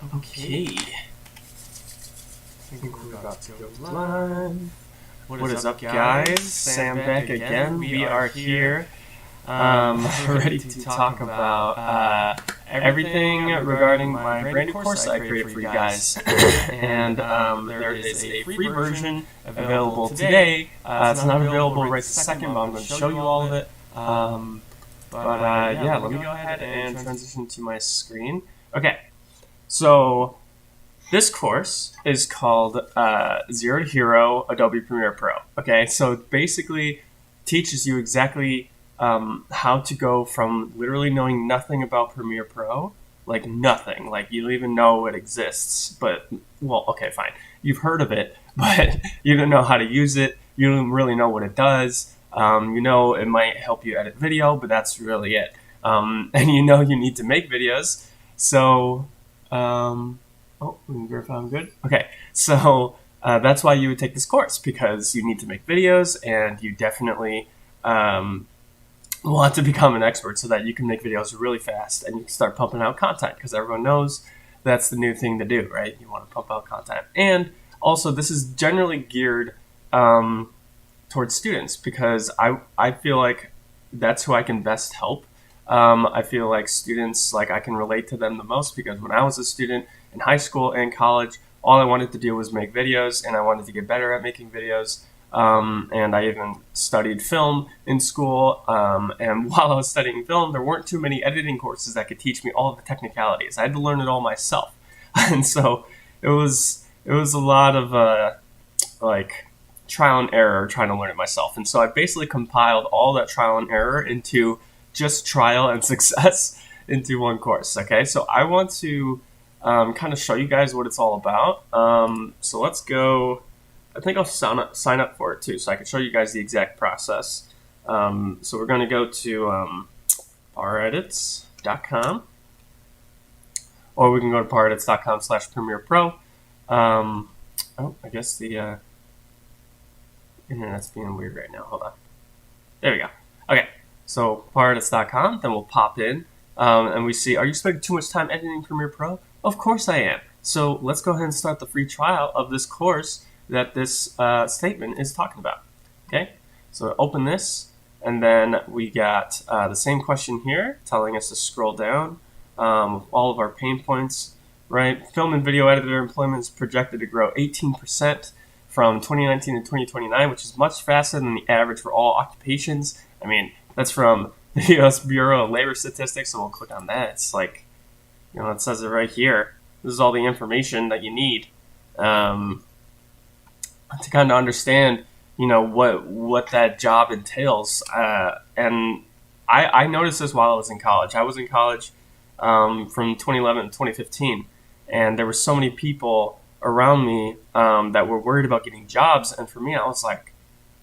Okay. I think we're about to go live. What is up, guys? Sam back again. We are here, ready to talk about everything regarding my brand new course I created for you guys. And there is a free version available today. It's not available right this second, but I'm going to show you all of it. Yeah, let me go ahead and transition to my screen. Okay. So this course is called Zero to Hero Adobe Premiere Pro. Okay, so it basically teaches you exactly how to go from literally knowing nothing about Premiere Pro, like nothing, like you don't even know it exists, but, well, okay, fine. You've heard of it, but you don't know how to use it. You don't really know what it does. You know it might help you edit video, but that's really it. And you know you need to make videos, so... oh, we can verify I'm good. Okay, so that's why you would take this course, because you need to make videos and you definitely want to become an expert so that you can make videos really fast and you can start pumping out content, because everyone knows that's the new thing to do, right? You want to pump out content. And also, this is generally geared towards students, because I feel like that's who I can best help. I feel like students, like I can relate to them the most, because when I was a student in high school and college, all I wanted to do was make videos, and I wanted to get better at making videos. And I even studied film in school. And while I was studying film, there weren't too many editing courses that could teach me all of the technicalities. I had to learn it all myself. And so it was a lot of like trial and error trying to learn it myself. And so I basically compiled all that trial and error into just trial and success into one course. Okay, so I want to kind of show you guys what it's all about. So let's go. I think I'll sign up for it too, so I can show you guys the exact process. So we're going to go to ParEdits.com, or we can go to ParEdits.com/Premiere Pro. Oh, I guess the internet's being weird right now. Hold on. There we go. Okay. So ParEdits.com, then we'll pop in, and we see, are you spending too much time editing Premiere Pro? Of course I am. So let's go ahead and start the free trial of this course that this statement is talking about. Okay, so open this, and then we got the same question here, telling us to scroll down with all of our pain points, right? Film and video editor employment is projected to grow 18% from 2019 to 2029, which is much faster than the average for all occupations. I mean, that's from the U.S. Bureau of Labor Statistics, so we'll click on that. It's like, you know, it says it right here. This is all the information that you need to kind of understand, you know, what that job entails. And I noticed this while I was in college. I was in college from 2011 to 2015, and there were so many people around me that were worried about getting jobs. And for me, I was like,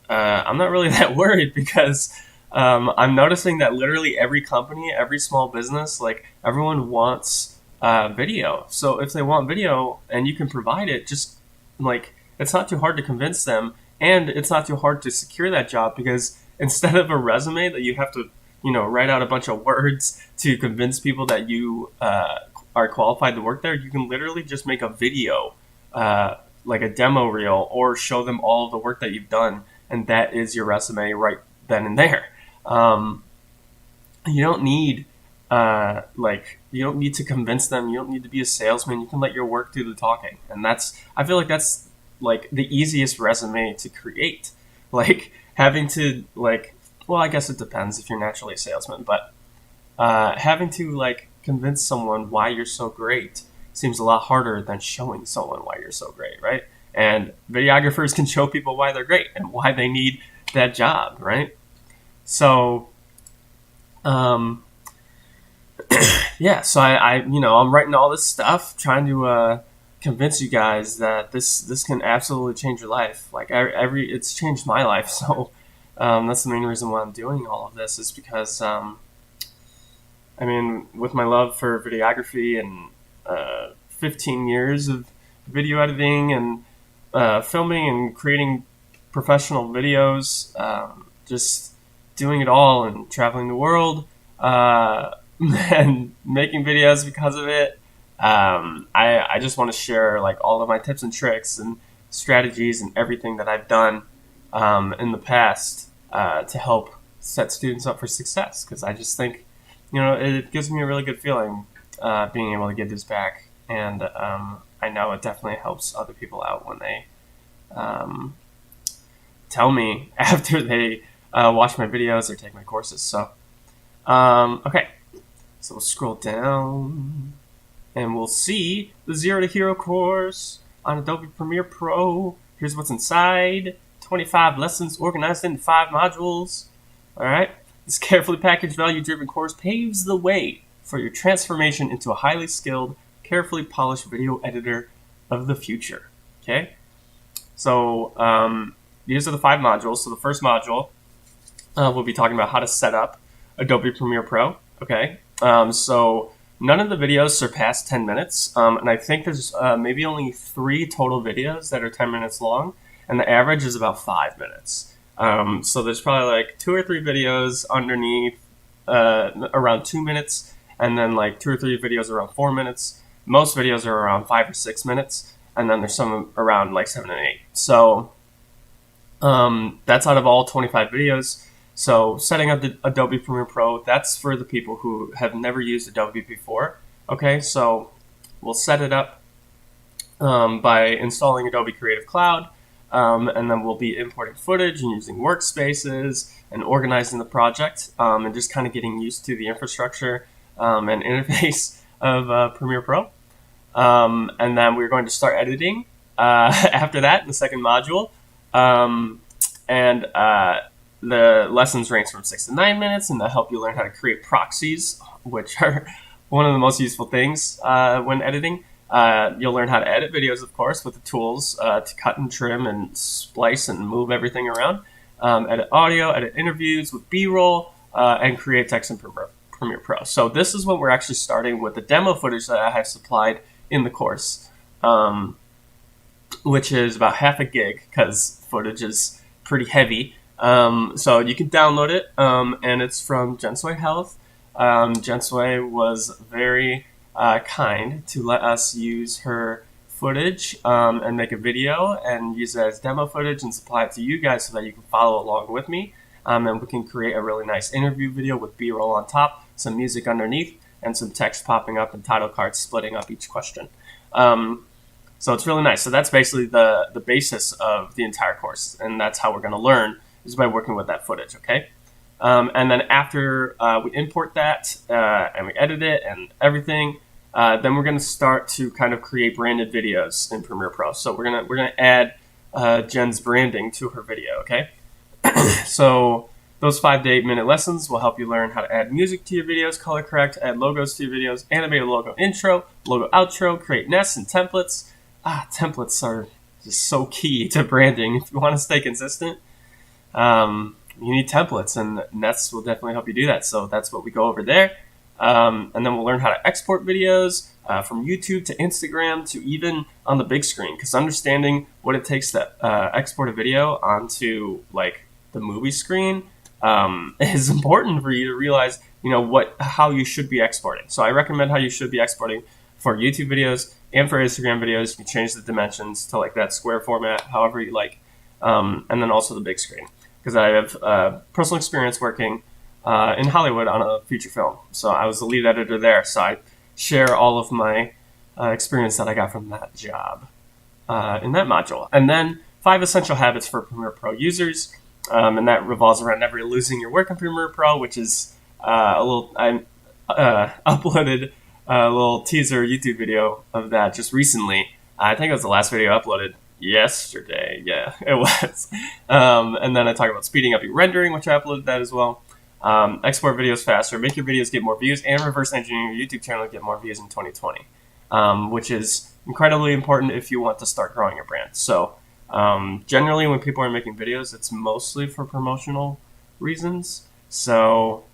I'm not really that worried, because I'm noticing that literally every company, every small business, like everyone wants video. So if they want video and you can provide it, just like, it's not too hard to convince them, and it's not too hard to secure that job, because instead of a resume that you have to, you know, write out a bunch of words to convince people that you are qualified to work there, you can literally just make a video, like a demo reel, or show them all of the work that you've done, and that is your resume right then and there. You don't need you don't need to convince them. You don't need to be a salesman. You can let your work do the talking, and I feel like that's like the easiest resume to create. Like having to well, I guess it depends if you're naturally a salesman, but having to like convince someone why you're so great seems a lot harder than showing someone why you're so great, right? And videographers can show people why they're great and why they need that job, right? So, yeah, so I you know, I'm writing all this stuff, trying to convince you guys that this can absolutely change your life. Like it's changed my life. So, that's the main reason why I'm doing all of this, is because, I mean, with my love for videography and 15 years of video editing and filming and creating professional videos, just doing it all and traveling the world and making videos because of it, I just want to share like all of my tips and tricks and strategies and everything that I've done in the past to help set students up for success, because I just think, it gives me a really good feeling being able to give this back, and I know it definitely helps other people out when they tell me after they watch my videos or take my courses. So okay, so we'll scroll down and we'll see the Zero to Hero course on Adobe Premiere Pro. Here's what's inside: 25 lessons organized into 5 modules. All right, this carefully packaged, value-driven course paves the way for your transformation into a highly skilled, carefully polished video editor of the future. Okay, so these are the 5 modules. So the first module, we'll be talking about how to set up Adobe Premiere Pro. Okay, so none of the videos surpass 10 minutes, and I think there's maybe only 3 total videos that are 10 minutes long, and the average is about 5 minutes. So there's probably like 2 or 3 videos underneath around 2 minutes, and then like 2 or 3 videos around 4 minutes. Most videos are around 5 or 6 minutes, and then there's some around like 7 and 8. So that's out of all 25 videos. So setting up the Adobe Premiere Pro, that's for the people who have never used Adobe before. Okay, so we'll set it up by installing Adobe Creative Cloud, and then we'll be importing footage and using workspaces and organizing the project, and just kind of getting used to the infrastructure and interface of Premiere Pro. And then we're going to start editing after that in the second module. The lessons range from 6 to 9 minutes, and they'll help you learn how to create proxies, which are one of the most useful things when editing. You'll learn how to edit videos, of course, with the tools to cut and trim and splice and move everything around. Edit audio, edit interviews with B-roll, and create text in Premiere Pro. So this is when we're actually starting with the demo footage that I have supplied in the course, which is about half a gig, because footage is pretty heavy. So you can download it, and it's from Jensui Health. Jensui was very kind to let us use her footage and make a video and use it as demo footage and supply it to you guys so that you can follow along with me. And we can create a really nice interview video with B-roll on top, some music underneath, and some text popping up and title cards splitting up each question. So it's really nice. So that's basically the basis of the entire course, and that's how we're going to learn, is by working with that footage, okay? And then after we import that and we edit it and everything, then we're going to start to kind of create branded videos in Premiere Pro. So we're gonna add Jen's branding to her video, okay? So those 5 to 8 minute lessons will help you learn how to add music to your videos, color correct, add logos to your videos, animate a logo intro, logo outro, create nests and templates. Templates are just so key to branding. If you want to stay consistent, you need templates, and nests will definitely help you do that. So that's what we go over there. And then we'll learn how to export videos from YouTube to Instagram to even on the big screen, because understanding what it takes to export a video onto like the movie screen is important for you to realize, how you should be exporting. So I recommend how you should be exporting for YouTube videos and for Instagram videos. You can change the dimensions to like that square format, however you like, and then also the big screen, because I have personal experience working in Hollywood on a feature film. So I was the lead editor there, so I share all of my experience that I got from that job in that module. And then 5 essential habits for Premiere Pro users, and that revolves around never losing your work in Premiere Pro, which is I uploaded a little teaser YouTube video of that just recently. I think it was the last video uploaded yesterday. Yeah, it was. And then I talk about speeding up your rendering, which I uploaded that as well. Export videos faster, make your videos get more views, and reverse engineer your YouTube channel to get more views in 2020, which is incredibly important if you want to start growing your brand. So generally when people are making videos, it's mostly for promotional reasons. So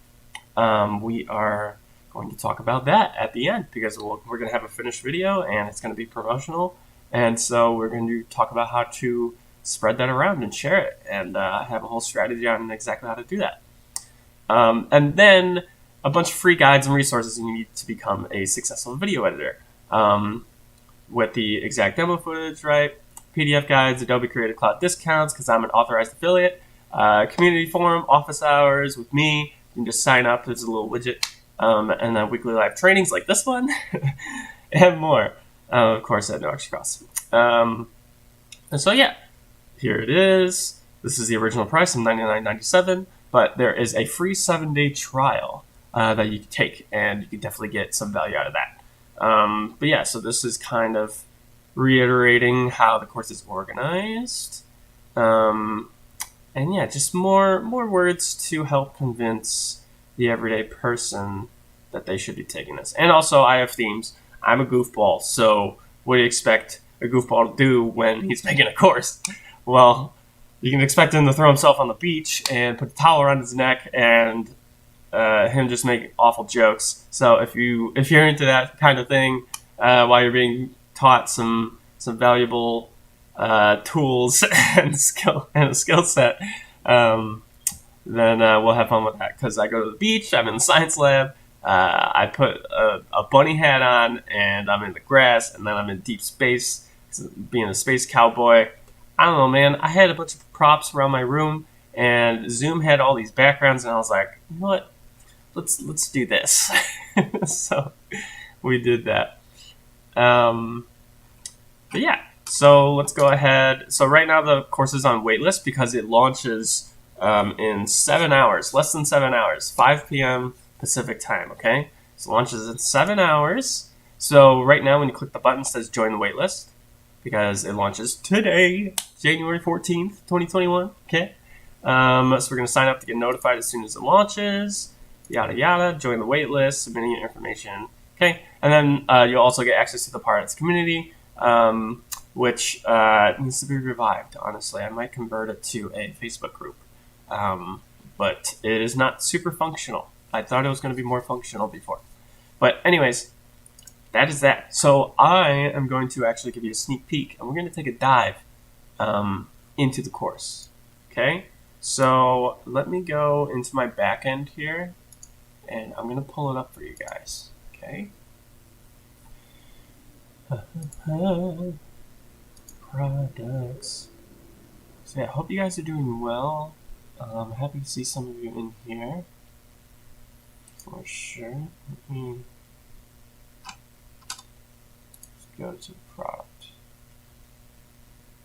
we are going to talk about that at the end, because we're going to have a finished video and it's going to be promotional. And so we're going to talk about how to spread that around and share it, and have a whole strategy on exactly how to do that. And then a bunch of free guides and resources you need to become a successful video editor. with the exact demo footage, right? PDF guides, Adobe Creative Cloud discounts because I'm an authorized affiliate, community forum, office hours with me. You can just sign up. There's a little widget, and then weekly live trainings like this one, and more. Of course, at no extra cost. And so yeah, here it is. This is the original price of $99.97, but there is a free 7-day trial that you can take, and you can definitely get some value out of that. But yeah, so this is kind of reiterating how the course is organized. And yeah, just more words to help convince the everyday person that they should be taking this. And also, I have themes. I'm a goofball, so what do you expect a goofball to do when he's making a course? Well, you can expect him to throw himself on the beach and put a towel around his neck and him just make awful jokes. So if you're into that kind of thing, while you're being taught some valuable tools and a skill set, then we'll have fun with that. Because I go to the beach, I'm in the science lab, I put a bunny hat on, and I'm in the grass, and then I'm in deep space, being a space cowboy. I don't know, man. I had a bunch of props around my room, and Zoom had all these backgrounds, and I was like, you know what? Let's do this. So we did that. But yeah, so let's go ahead. So right now the course is on waitlist because it launches in 7 hours, less than 7 hours, 5 p.m. Pacific time. Okay, so it launches in 7 hours. So right now when you click the button, it says join the waitlist because it launches today, January 14th, 2021. Okay, so we're gonna sign up to get notified as soon as it launches. Yada yada, join the waitlist, submitting your information. Okay, and then you'll also get access to the ParEdits community, which needs to be revived. Honestly, I might convert it to a Facebook group, but it is not super functional. I thought it was going to be more functional before, but anyways, that is that. So I am going to actually give you a sneak peek, and we're going to take a dive into the course. Okay, so let me go into my back end here. And I'm going to pull it up for you guys, okay? Products. So yeah, I hope you guys are doing well. I'm happy to see some of you in here. For sure. Let me just go to the product.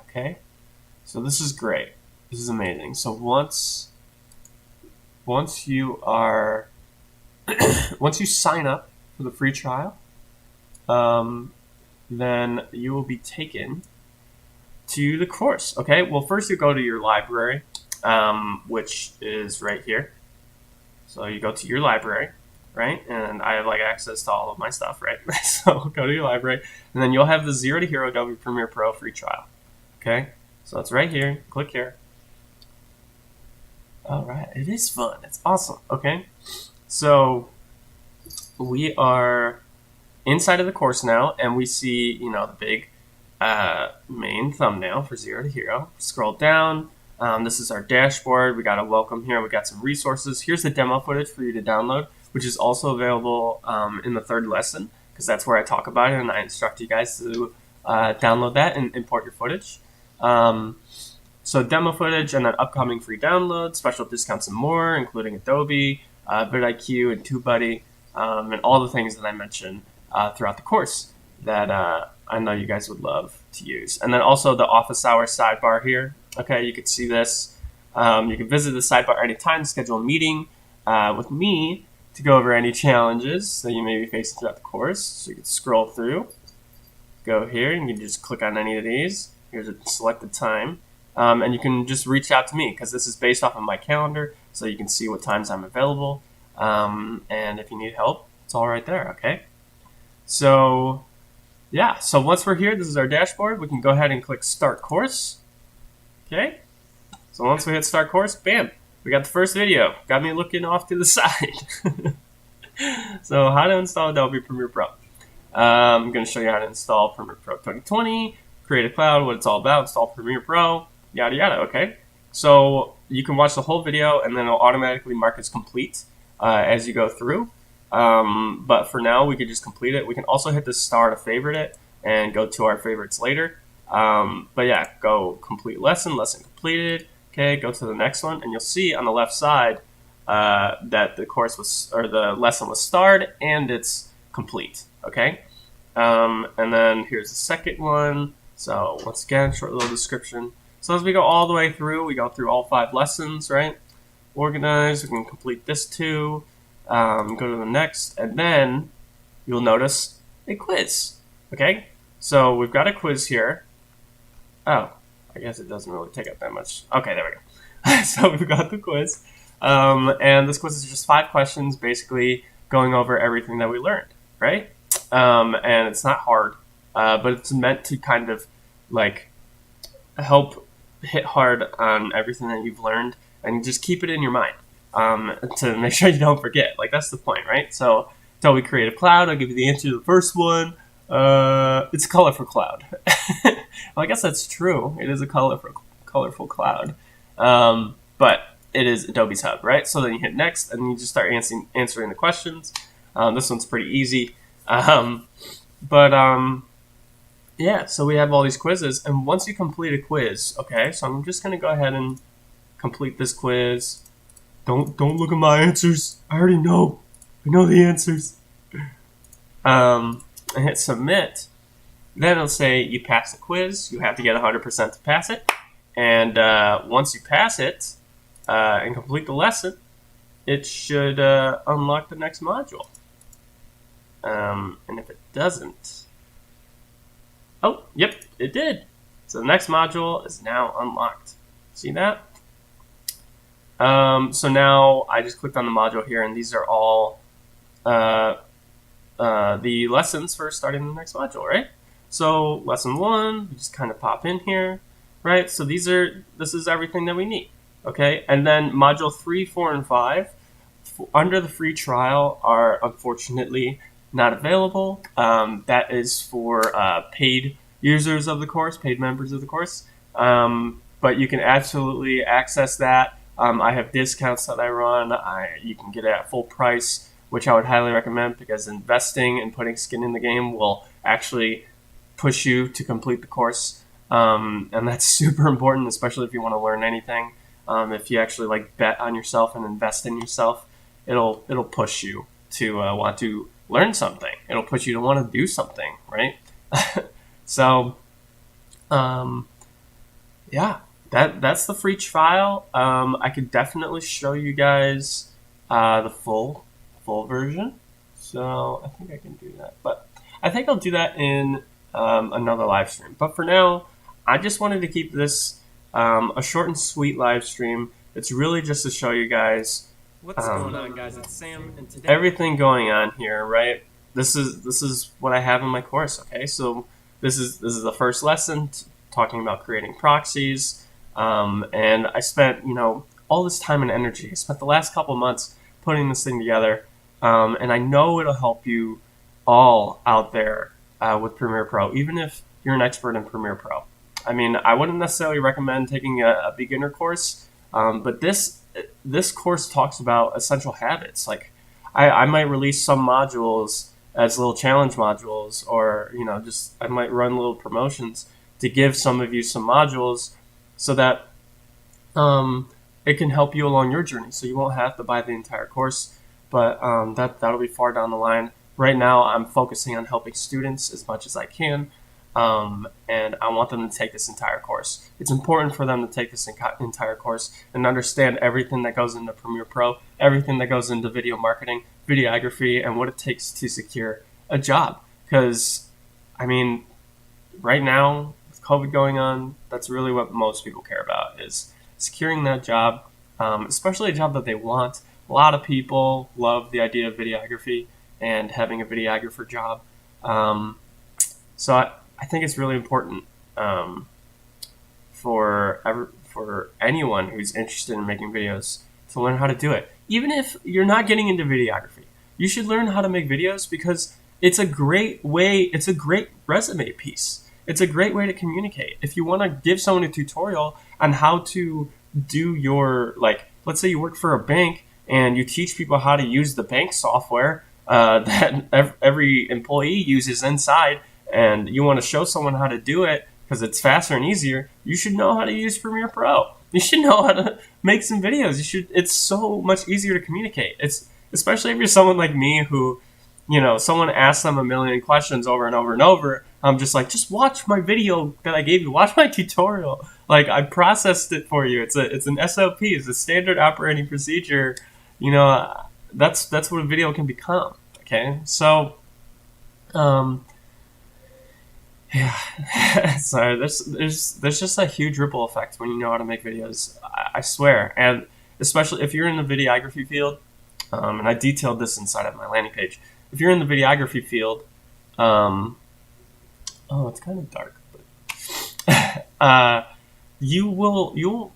Okay? So this is great. This is amazing. So once you are... once you sign up for the free trial, then you will be taken to the course. Okay, well first you go to your library, which is right here. So you go to your library, right? And I have like access to all of my stuff, right? So go to your library, and then you'll have the 0 to Hero Adobe Premiere Pro free trial. Okay, so it's right here. Click here. All right, it is fun. It's awesome. Okay. So we are inside of the course now, and we see, the big main thumbnail for 0 to Hero. Scroll down. This is our dashboard. We got a welcome here. We got some resources. Here's the demo footage for you to download, which is also available in the 3rd lesson, because that's where I talk about it, and I instruct you guys to download that and import your footage. So demo footage, and then upcoming free downloads, special discounts, and more, including Adobe, vidIQ, and TubeBuddy, and all the things that I mentioned throughout the course that I know you guys would love to use. And then also the office hours sidebar here. Okay, you can see this. You can visit the sidebar anytime, schedule a meeting with me to go over any challenges that you may be facing throughout the course. So you can scroll through, go here, and you can just click on any of these. Here's a selected time. And you can just reach out to me because this is based off of my calendar, so you can see what times I'm available. And if you need help, it's all right there, okay? So, yeah, so once we're here, this is our dashboard. We can go ahead and click Start Course, okay? So once we hit Start Course, bam, we got the first video. Got me looking off to the side. So how to install Adobe Premiere Pro. I'm going to show you how to install Premiere Pro 2020, Creative Cloud, what it's all about, install Premiere Pro, yada yada, okay? So you can watch the whole video and then it'll automatically mark as complete as you go through. But for now, we could just complete it. We can also hit the star to favorite it and go to our favorites later. But yeah, go complete lesson completed. Okay, go to the next one, and you'll see on the left side that the course was, or the lesson was starred and it's complete. Okay, and then here's the second one. So once again, short little description. So as we go all the way through, we go through all 5 lessons, right? Organize, we can complete this too. Go to the next, and then you'll notice a quiz. Okay, so we've got a quiz here. Oh, I guess it doesn't really take up that much. Okay, there we go. So we've got the quiz, and this quiz is just 5 questions, basically going over everything that we learned, right? And it's not hard, but it's meant to kind of like help hit hard on everything that you've learned and just keep it in your mind, to make sure you don't forget. Like, that's the point, right? So Adobe Creative Cloud, I'll give you the answer to the first one. It's a colorful cloud. Well, I guess that's true. It is a colorful cloud. But it is Adobe's Hub, right? So then you hit next, and you just start answering the questions. This one's pretty easy. Yeah, so we have all these quizzes, and once you complete a quiz, okay, so I'm just going to go ahead and complete this quiz. Don't look at my answers. I already know. I know the answers. And hit submit. Then it'll say you passed the quiz. You have to get 100% to pass it. And once you pass it and complete the lesson, it should unlock the next module. And if it doesn't... Oh, yep, it did. So the next module is now unlocked. See that? So now I just clicked on the module here, and these are all the lessons for starting the next module, right? So lesson 1, we just kind of pop in here, right? So this is everything that we need, okay? And then module 3, 4, and 5 under the free trial are unfortunately not available. That is for paid users of the course, paid members of the course. But you can absolutely access that. I have discounts that I run. You can get it at full price, which I would highly recommend, because investing and putting skin in the game will actually push you to complete the course. And that's super important, especially if you want to learn anything. If you actually like bet on yourself and invest in yourself, it'll push you to want to learn something. It'll push you to want to do something, right? So, yeah, that's the free trial. I could definitely show you guys the full version. So I think I can do that, but I think I'll do that in another live stream. But for now, I just wanted to keep this a short and sweet live stream. It's really just to show you guys what's going on, guys. It's Sam, and today everything going on here, right? This is what I have in my course. Okay, so this is the first lesson talking about creating proxies, and I spent all this time and energy. I spent the last couple months putting this thing together, and I know it'll help you all out there with Premiere Pro, even if you're an expert in Premiere Pro. I mean, I wouldn't necessarily recommend taking a beginner course, but this course talks about essential habits. Like, I might release some modules as little challenge modules, or just I might run little promotions to give some of you some modules so that it can help you along your journey. So you won't have to buy the entire course, but that'll be far down the line. Right now, I'm focusing on helping students as much as I can, and I want them to take this entire course. It's important for them to take this entire course and understand everything that goes into Premiere Pro, everything that goes into video marketing, videography, and what it takes to secure a job. Because, I mean, right now, with COVID going on, that's really what most people care about, is securing that job, especially a job that they want. A lot of people love the idea of videography and having a videographer job. So I think it's really important for anyone who's interested in making videos to learn how to do it. Even if you're not getting into videography, you should learn how to make videos, because it's a great way, it's a great resume piece. It's a great way to communicate. If you want to give someone a tutorial on how to do your, let's say you work for a bank and you teach people how to use the bank software, that every employee uses inside, and you want to show someone how to do it because it's faster and easier, you should know how to use Premiere Pro. You should know how to make some videos. It's so much easier to communicate. It's especially if you're someone like me who, someone asks them a million questions over and over and over. I'm just like, just watch my video that I gave you. Watch my tutorial. Like, I processed it for you. It's an SOP. It's a standard operating procedure. That's what a video can become. Okay, so, yeah, sorry. There's just a huge ripple effect when you know how to make videos. I swear, and especially if you're in the videography field, and I detailed this inside of my landing page. If you're in the videography field, oh, it's kind of dark, but you'll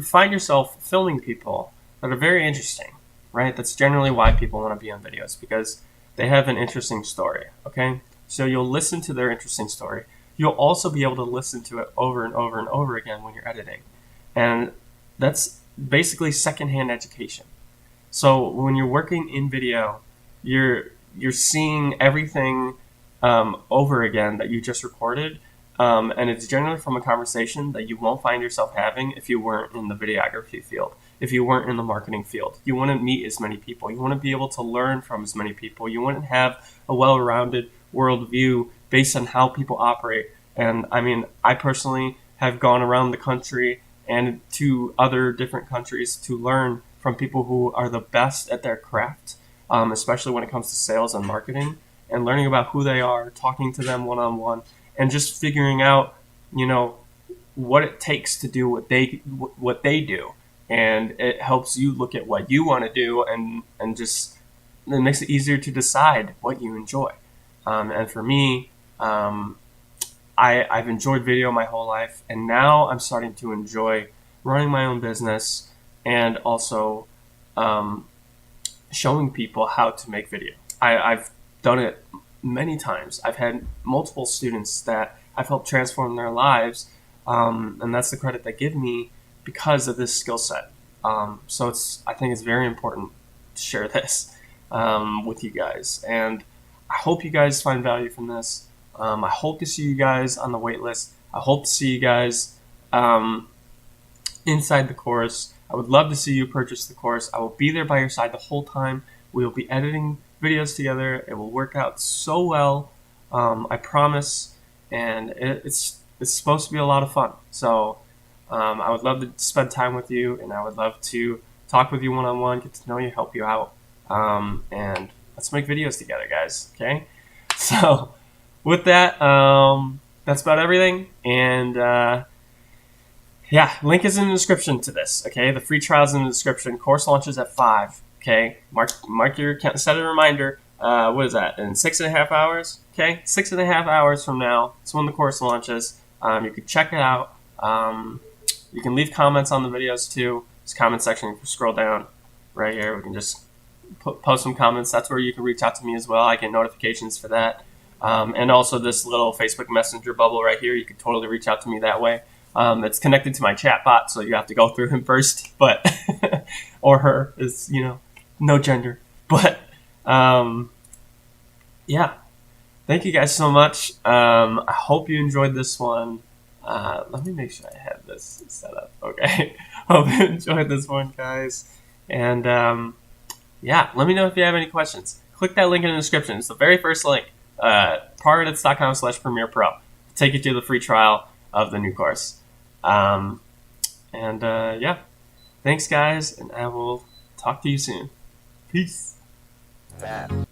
find yourself filming people that are very interesting, right? That's generally why people want to be on videos, because they have an interesting story. Okay. So you'll listen to their interesting story. You'll also be able to listen to it over and over and over again when you're editing. And that's basically secondhand education. So when you're working in video, you're seeing everything over again that you just recorded. And it's generally from a conversation that you won't find yourself having if you weren't in the videography field, if you weren't in the marketing field. You wouldn't meet as many people. You wouldn't be able to learn from as many people. You wouldn't have a well-rounded worldview based on how people operate. And I mean, I personally have gone around the country and to other different countries to learn from people who are the best at their craft, especially when it comes to sales and marketing, and learning about who they are, talking to them one-on-one, and just figuring out, what it takes to do what they do. And it helps you look at what you want to do, and just it makes it easier to decide what you enjoy. And for me, I've enjoyed video my whole life, and now I'm starting to enjoy running my own business and also showing people how to make video. I've done it many times. I've had multiple students that I've helped transform their lives, and that's the credit they give me because of this skill set. So I think it's very important to share this with you guys, and I hope you guys find value from this. I hope to see you guys on the wait list. I hope to see you guys inside the course. I would love to see you purchase the course. I will be there by your side the whole time. We will be editing videos together. It will work out so well. I promise. And it's supposed to be a lot of fun. So I would love to spend time with you, and I would love to talk with you one-on-one, get to know you, help you out. And let's make videos together, guys. Okay? So with that, that's about everything. And yeah, link is in the description to this. Okay, the free trial's in the description. Course launches at 5. Okay, mark your account, set a reminder. What is that? In 6.5 hours? Okay, 6.5 hours from now. That's when the course launches. You can check it out. You can leave comments on the videos too. This comment section, you can scroll down right here. We can just post some comments. That's where you can reach out to me as well. I get notifications for that. And also this little Facebook Messenger bubble right here. You can totally reach out to me that way. It's connected to my chat bot, so you have to go through him first, but or her, is no gender. But yeah, thank you guys so much. I hope you enjoyed this one. Let me make sure I have this set up. Okay, hope you enjoyed this one, guys. And yeah, let me know if you have any questions. Click that link in the description. It's the very first link. ParEdits.com/Premiere Pro. Take you to the free trial of the new course. Yeah, thanks guys, and I will talk to you soon. Peace. Bad.